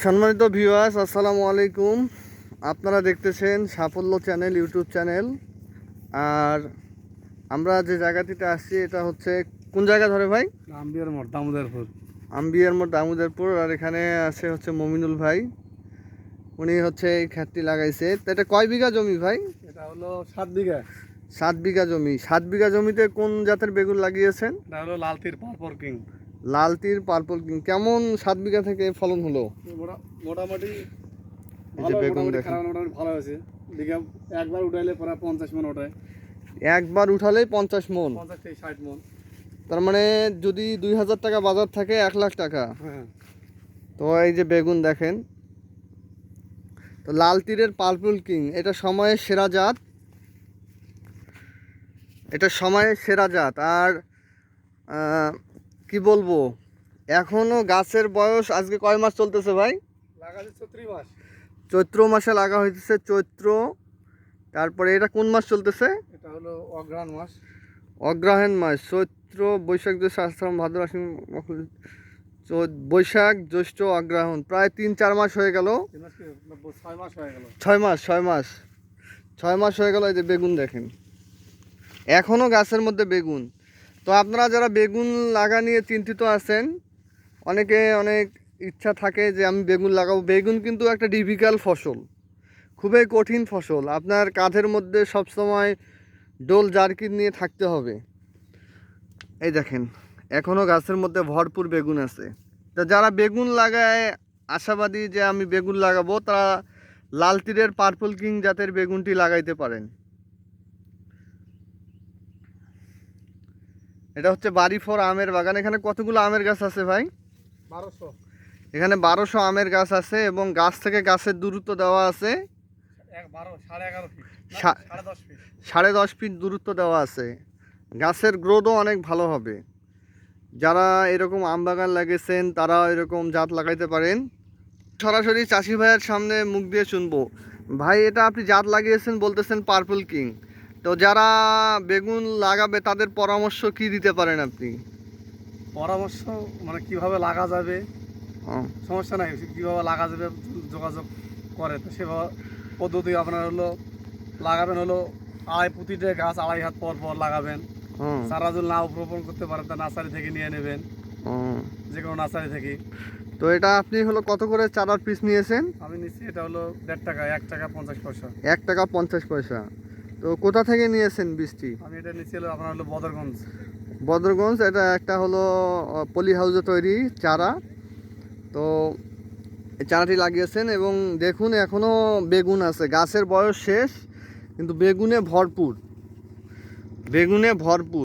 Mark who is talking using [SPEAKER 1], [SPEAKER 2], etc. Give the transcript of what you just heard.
[SPEAKER 1] সম্মানিত ভিউয়ার্স, আসসালামু আলাইকুম। আপনারা দেখতেছেন সাফল্য চ্যানেল, ইউটিউব চ্যানেল। আর আমরা যে জায়গাটিতে আসছি এটা হচ্ছে কোন জায়গা ধরে ভাই?
[SPEAKER 2] আম্বিয়ার মোড়, দামোদরপুর।
[SPEAKER 1] আম্বিয়ার মোড়, দামোদরপুর। আর এখানে আছে হচ্ছে মমিনুল ভাই, উনি হচ্ছে এই ক্ষেতটি লাগাইছে। তো এটা কয় বিঘা জমি ভাই?
[SPEAKER 2] এটা হলো 7 বিঘা।
[SPEAKER 1] 7 বিঘা জমি। 7 বিঘা জমিতে কোন জাতের বেগুন লাগিয়েছেন?
[SPEAKER 2] এটা হলো লালতির পারপর কিং।
[SPEAKER 1] লালতির purple king. কেমন 7 বিঘা থেকে ফলন হলো?
[SPEAKER 2] মোটামুটি
[SPEAKER 1] এই যে বেগুন দেখেন,
[SPEAKER 2] মোটামুটি ভালো হয়েছে। বিঘা একবার উঠাইলে প্রায় 50 মন ওঠে।
[SPEAKER 1] একবার উঠালেই 50 মন।
[SPEAKER 2] 50 থেকে 60 মন।
[SPEAKER 1] তার মানে যদি 2000 টাকা বাজার থাকে 1 লাখ টাকা।
[SPEAKER 2] হ্যাঁ।
[SPEAKER 1] তো এই যে বেগুন দেখেন, তো লাল তীরের পার্পল কিং, এটা সময়ের সেরা জাত। এটা সময়ের সেরা জাত। আর কি বলবো, এখনো গাছের বয়স আজকে কয় মাস চলতেছে ভাই?
[SPEAKER 2] লাগাছে 34 মাস।
[SPEAKER 1] চৈত্র মাসে লাগা হইতেছে, চৈত্র। তারপরে এটা কোন মাস চলতেছে?
[SPEAKER 2] এটা হলো অগ্রহায়ণ মাস।
[SPEAKER 1] অগ্রহায়ণ মাস, চৈত্র, বৈশাখ, জ্যৈষ্ঠ, আষাঢ়, ভাদ্র, আশ্বিন, বৈশাখ, জ্যৈষ্ঠ, অগ্রহায়ণ, প্রায় 3-4 মাস হয়ে গেল।
[SPEAKER 2] 6 মাস হয়ে গেল।
[SPEAKER 1] 6 মাস, 6 মাস, 6 মাস হয়ে গেল। এই যে বেগুন দেখেন, এখনও গাছের মধ্যে বেগুন। তো আপনারা যারা বেগুন লাগা নিয়ে চিন্তিত আছেন, অনেকে অনেক ইচ্ছা থাকে যে আমি বেগুন লাগাবো। বেগুন কিন্তু একটা ডিফিকাল্ট ফসল, খুবই কঠিন ফসল। আপনার কাঁধের মধ্যে সবসময় ডোল জার্কিন নিয়ে থাকতে হবে। এই দেখেন, এখনও গাছের মধ্যে ভরপুর বেগুন আছে। তা যারা বেগুন লাগায় আশাবাদী যে আমি বেগুন লাগাবো, তারা লাল তীরের পার্পল কিং জাতের বেগুনটি লাগাইতে পারেন। এটা হচ্ছে বাড়িফোর আমের বাগান। এখানে কতগুলো আমের গাছ আছে ভাই?
[SPEAKER 2] 1200।
[SPEAKER 1] এখানে 1200 আমের গাছ আছে এবং গাছ থেকে গাছের দূরত্ব দেওয়া আছে
[SPEAKER 2] 11.5 ফিট, 10.5 ফিট।
[SPEAKER 1] 10.5 ফিট দূরত্ব দেওয়া আছে। গাছের গ্রোথও অনেক ভালো হবে। যারা এরকম আম বাগান লাগিয়েছেন তারা এরকম জাত লাগাইতে পারেন। সরাসরি চাষি ভাইয়ের সামনে মুখ দিয়ে শুনবো। ভাই, এটা আপনি জাত লাগিয়েছেন, বলতেছেন পার্পল কিং। তো যারা বেগুন লাগাবে তাদের পরামর্শ কি দিতে পারেন আপনি?
[SPEAKER 2] পরামর্শ মানে কিভাবে লাগা যাবে,
[SPEAKER 1] ও,
[SPEAKER 2] সমস্যা নাই, কীভাবে লাগা যাবে যোগাযোগ করে। তো সেভাবে পদ্ধতি আপনার হলো লাগাবেন হলো প্রতিটা গাছ 2.5 হাত পর পর লাগাবেন।
[SPEAKER 1] ও,
[SPEAKER 2] চারা যদি নাও রোপণ করতে পারেন তা নার্সারি থেকে নিয়ে নেবেন,
[SPEAKER 1] ও।
[SPEAKER 2] যে কোনো নার্সারি থেকে।
[SPEAKER 1] তো এটা আপনি হলো কত করে চারার পিস নিয়েছেন?
[SPEAKER 2] আমি নিচ্ছি এটা হলো 1.5 টাকা, 1 টাকা 50 পয়সা।
[SPEAKER 1] 1 টাকা 50 পয়সা। তো কোথা থেকে নিয়েছেন বীজটি?
[SPEAKER 2] আমি এটা নিচ্ছি হলো আপনার হলো বদরগঞ্জ।
[SPEAKER 1] বদরগঞ্জ। এটা একটা হলো পলি হাউসে তৈরি চারা। তো এই চারাটি লাগিয়েছেন এবং দেখুন এখনও বেগুন আছে। গাছের বয়স শেষ কিন্তু বেগুনে ভরপুর, বেগুনে ভরপুর।